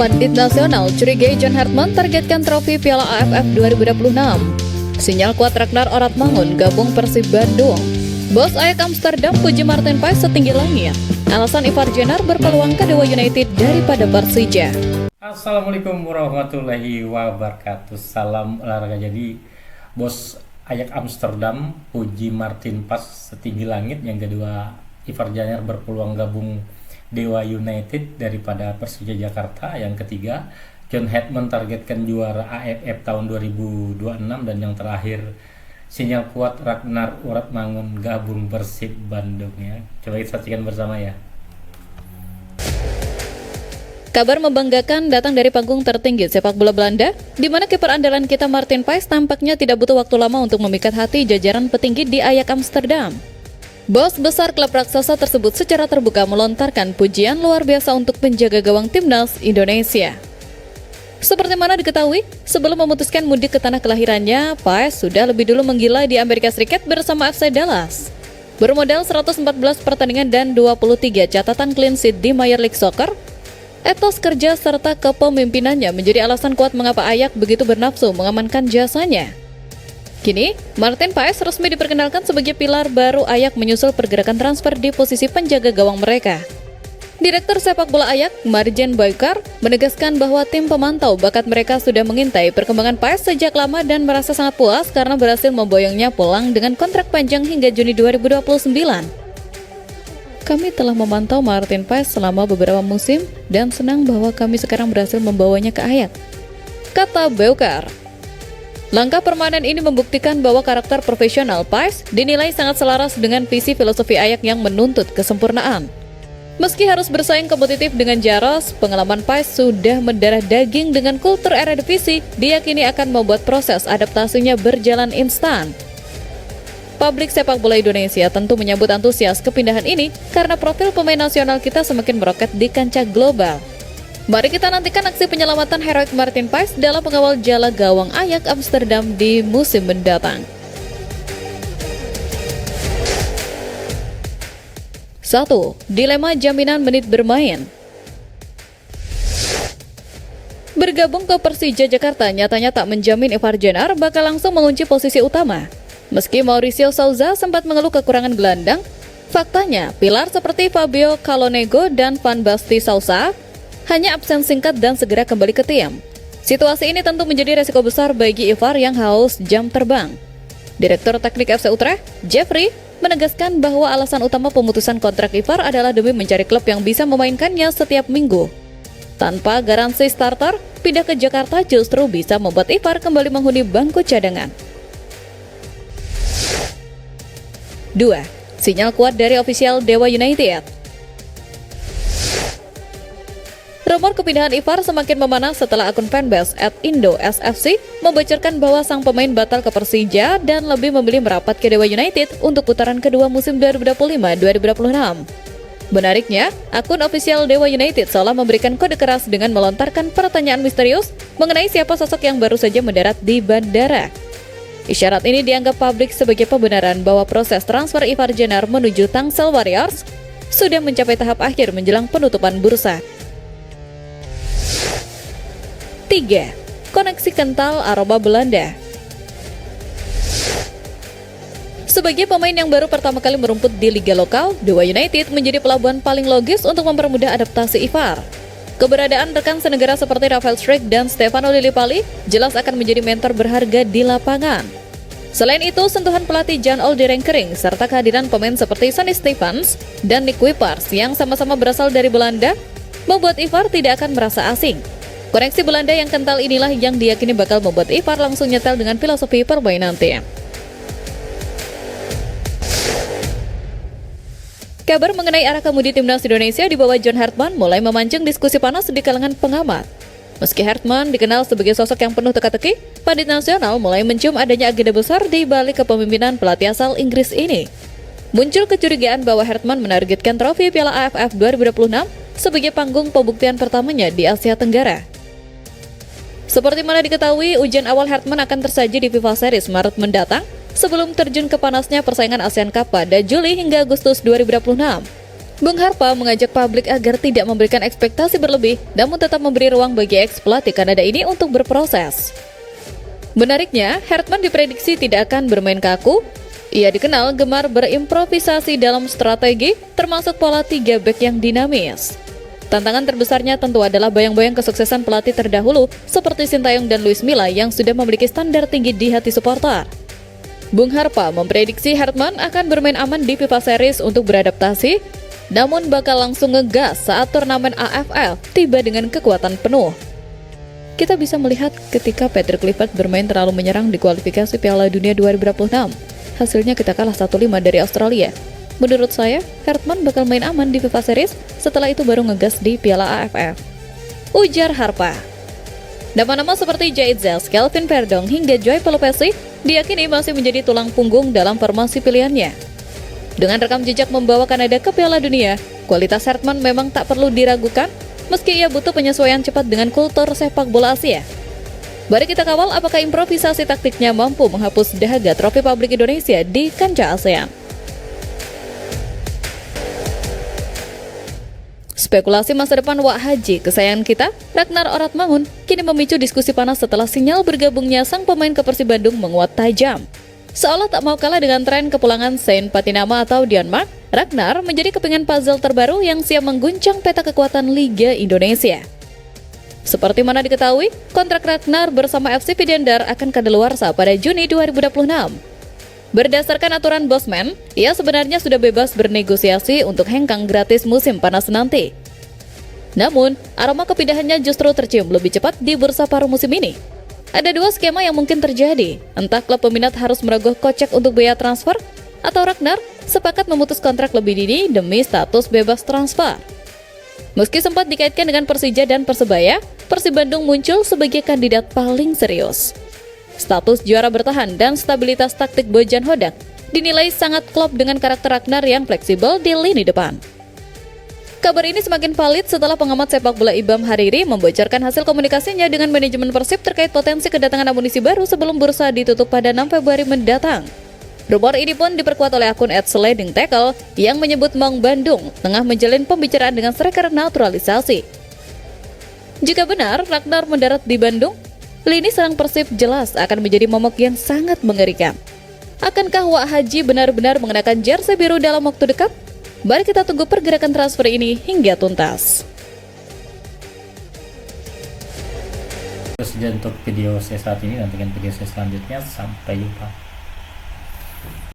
Pandit nasional curigai John Hartman targetkan trofi Piala AFF 2026. Sinyal kuat Ragnar Oratmangun gabung Persib Bandung. Bos Ajax Amsterdam puji Martin Paes setinggi langit. Alasan Ivar Jenner berpeluang ke Dewa United daripada Persija. Assalamualaikum warahmatullahi wabarakatuh. Salam olahraga. Jadi bos Ajax Amsterdam puji Martin Paes setinggi langit. Yang kedua, Ivar Jenner berpeluang gabung Dewa United daripada Persija Jakarta. Yang ketiga, John Hartman targetkan juara AFF tahun 2026. Dan yang terakhir, sinyal kuat Ragnar Oratmangun gabung Persib Bandung ya. Coba kita saksikan bersama ya. Kabar membanggakan datang dari panggung tertinggi sepak bola Belanda, di mana kiper andalan kita Martin Paes tampaknya tidak butuh waktu lama untuk memikat hati jajaran petinggi di Ajax Amsterdam. Bos besar klub raksasa tersebut secara terbuka melontarkan pujian luar biasa untuk penjaga gawang timnas Indonesia. Seperti mana diketahui, sebelum memutuskan mudik ke tanah kelahirannya, Paes sudah lebih dulu menggila di Amerika Serikat bersama FC Dallas. Bermodal 114 pertandingan dan 23 catatan clean sheet di Major League Soccer, etos kerja serta kepemimpinannya menjadi alasan kuat mengapa Ajax begitu bernafsu mengamankan jasanya. Kini, Martin Paes resmi diperkenalkan sebagai pilar baru Ajax menyusul pergerakan transfer di posisi penjaga gawang mereka. Direktur sepak bola Ajax, Marjan Boykar, menegaskan bahwa tim pemantau bakat mereka sudah mengintai perkembangan Paes sejak lama dan merasa sangat puas karena berhasil memboyongnya pulang dengan kontrak panjang hingga Juni 2029. Kami telah memantau Martin Paes selama beberapa musim dan senang bahwa kami sekarang berhasil membawanya ke Ajax, kata Boykar. Langkah permanen ini membuktikan bahwa karakter profesional Paes dinilai sangat selaras dengan visi filosofi Ajax yang menuntut kesempurnaan. Meski harus bersaing kompetitif dengan Jaros, pengalaman Paes sudah mendarah daging dengan kultur Eredivisie, diyakini akan membuat proses adaptasinya berjalan instan. Publik sepak bola Indonesia tentu menyambut antusias kepindahan ini karena profil pemain nasional kita semakin meroket di kancah global. Mari kita nantikan aksi penyelamatan heroik Martin Paes dalam pengawal jala gawang Ajax Amsterdam di musim mendatang. 1. Dilema jaminan menit bermain. Bergabung ke Persija Jakarta nyatanya tak menjamin Ivar Jenner bakal langsung mengunci posisi utama. Meski Mauricio Souza sempat mengeluh kekurangan gelandang, faktanya pilar seperti Fabio Calonego dan Van Basten Sousa hanya absen singkat dan segera kembali ke tim. Situasi ini tentu menjadi resiko besar bagi Ivar yang haus jam terbang. Direktur Teknik FC Utrecht, Jeffrey, menegaskan bahwa alasan utama pemutusan kontrak Ivar adalah demi mencari klub yang bisa memainkannya setiap minggu. Tanpa garansi starter, pindah ke Jakarta justru bisa membuat Ivar kembali menghuni bangku cadangan. 2. Sinyal kuat dari ofisial Dewa United. Rumor kepindahan Ivar semakin memanas setelah akun fanbase @IndoSFC membocorkan bahwa sang pemain batal ke Persija dan lebih memilih merapat ke Dewa United untuk putaran kedua musim 2025-2026. Menariknya, akun ofisial Dewa United seolah memberikan kode keras dengan melontarkan pertanyaan misterius mengenai siapa sosok yang baru saja mendarat di bandara. Isyarat ini dianggap publik sebagai pembenaran bahwa proses transfer Ivar Jenner menuju Tangsel Warriors sudah mencapai tahap akhir menjelang penutupan bursa. 3. Koneksi kental aroma Belanda. Sebagai pemain yang baru pertama kali merumput di liga lokal, Dewa United menjadi pelabuhan paling logis untuk mempermudah adaptasi Ivar. Keberadaan rekan senegara seperti Rafael Struijk dan Stefano Lillipali jelas akan menjadi mentor berharga di lapangan. Selain itu, sentuhan pelatih Jan Olderenkering serta kehadiran pemain seperti Sonny Stevens dan Nick Kuipers yang sama-sama berasal dari Belanda membuat Ivar tidak akan merasa asing. Koneksi Belanda yang kental inilah yang diyakini bakal membuat Ivar langsung nyetel dengan filosofi permainan tim. Kabar mengenai arah kemudi timnas Indonesia di bawah John Hartman mulai memancing diskusi panas di kalangan pengamat. Meski Hartman dikenal sebagai sosok yang penuh teka-teki, Pandit Nasional mulai mencium adanya agenda besar di balik kepemimpinan pelatih asal Inggris ini. Muncul kecurigaan bahwa Hartman menargetkan trofi Piala AFF 2026 sebagai panggung pembuktian pertamanya di Asia Tenggara. Seperti mana diketahui, ujian awal Hartman akan tersaji di FIFA Series Maret mendatang sebelum terjun ke panasnya persaingan ASEAN Cup pada Juli hingga Agustus 2026. Bung Harpa mengajak publik agar tidak memberikan ekspektasi berlebih, namun tetap memberi ruang bagi ex-pelatih Kanada ini untuk berproses. Menariknya, Hartman diprediksi tidak akan bermain kaku. Ia dikenal gemar berimprovisasi dalam strategi, termasuk pola 3 back yang dinamis. Tantangan terbesarnya tentu adalah bayang-bayang kesuksesan pelatih terdahulu seperti Sintayong dan Luis Milla yang sudah memiliki standar tinggi di hati supporter. Bung Harpa memprediksi Hartman akan bermain aman di FIFA Series untuk beradaptasi, namun bakal langsung ngegas saat turnamen AFL tiba dengan kekuatan penuh. Kita bisa melihat ketika Patrick Kluivert bermain terlalu menyerang di kualifikasi Piala Dunia 2026. Hasilnya kita kalah 1-5 dari Australia. Menurut saya, Hartman bakal main aman di FIFA Series, setelah itu baru ngegas di Piala AFF. Ujar Harpa. Nama-nama seperti Jait Zels, Kelvin Verdong, hingga Joy Pelopesi diyakini masih menjadi tulang punggung dalam formasi pilihannya. Dengan rekam jejak membawa Kanada ke Piala Dunia, kualitas Hartman memang tak perlu diragukan, meski ia butuh penyesuaian cepat dengan kultur sepak bola Asia. Mari kita kawal apakah improvisasi taktiknya mampu menghapus dahaga trofi publik Indonesia di kancah ASEAN. Spekulasi masa depan Wak Haji, kesayangan kita, Ragnar Oratmangun, kini memicu diskusi panas setelah sinyal bergabungnya sang pemain ke Persib Bandung menguat tajam. Seolah tak mau kalah dengan tren kepulangan Saint Patinama atau Denmark, Ragnar menjadi kepingan puzzle terbaru yang siap mengguncang peta kekuatan Liga Indonesia. Seperti mana diketahui, kontrak Ragnar bersama FC Videndar akan kadaluarsa pada Juni 2026. Berdasarkan aturan Bosman, ia sebenarnya sudah bebas bernegosiasi untuk hengkang gratis musim panas nanti. Namun, aroma kepindahannya justru tercium lebih cepat di bursa paruh musim ini. Ada dua skema yang mungkin terjadi, entah klub peminat harus merogoh kocek untuk biaya transfer, atau Ragnar sepakat memutus kontrak lebih dini demi status bebas transfer. Meski sempat dikaitkan dengan Persija dan Persebaya, Persib Bandung muncul sebagai kandidat paling serius. Status juara bertahan dan stabilitas taktik Bojan Hodak dinilai sangat klop dengan karakter Ragnar yang fleksibel di lini depan. Kabar ini semakin valid setelah pengamat sepak bola Ibam Hariri membocorkan hasil komunikasinya dengan manajemen Persib terkait potensi kedatangan amunisi baru sebelum bursa ditutup pada 6 Februari mendatang. Rumor ini pun diperkuat oleh akun @slidingtackle yang menyebut Maung Bandung tengah menjalin pembicaraan dengan striker naturalisasi. Jika benar Ragnar mendarat di Bandung, lini serang Persib jelas akan menjadi momok yang sangat mengerikan. Akankah Wak Haji benar-benar mengenakan jersey biru dalam waktu dekat? Mari kita tunggu pergerakan transfer ini hingga tuntas. Terus untuk video saya saat ini, nantikan video saya selanjutnya. Sampai jumpa.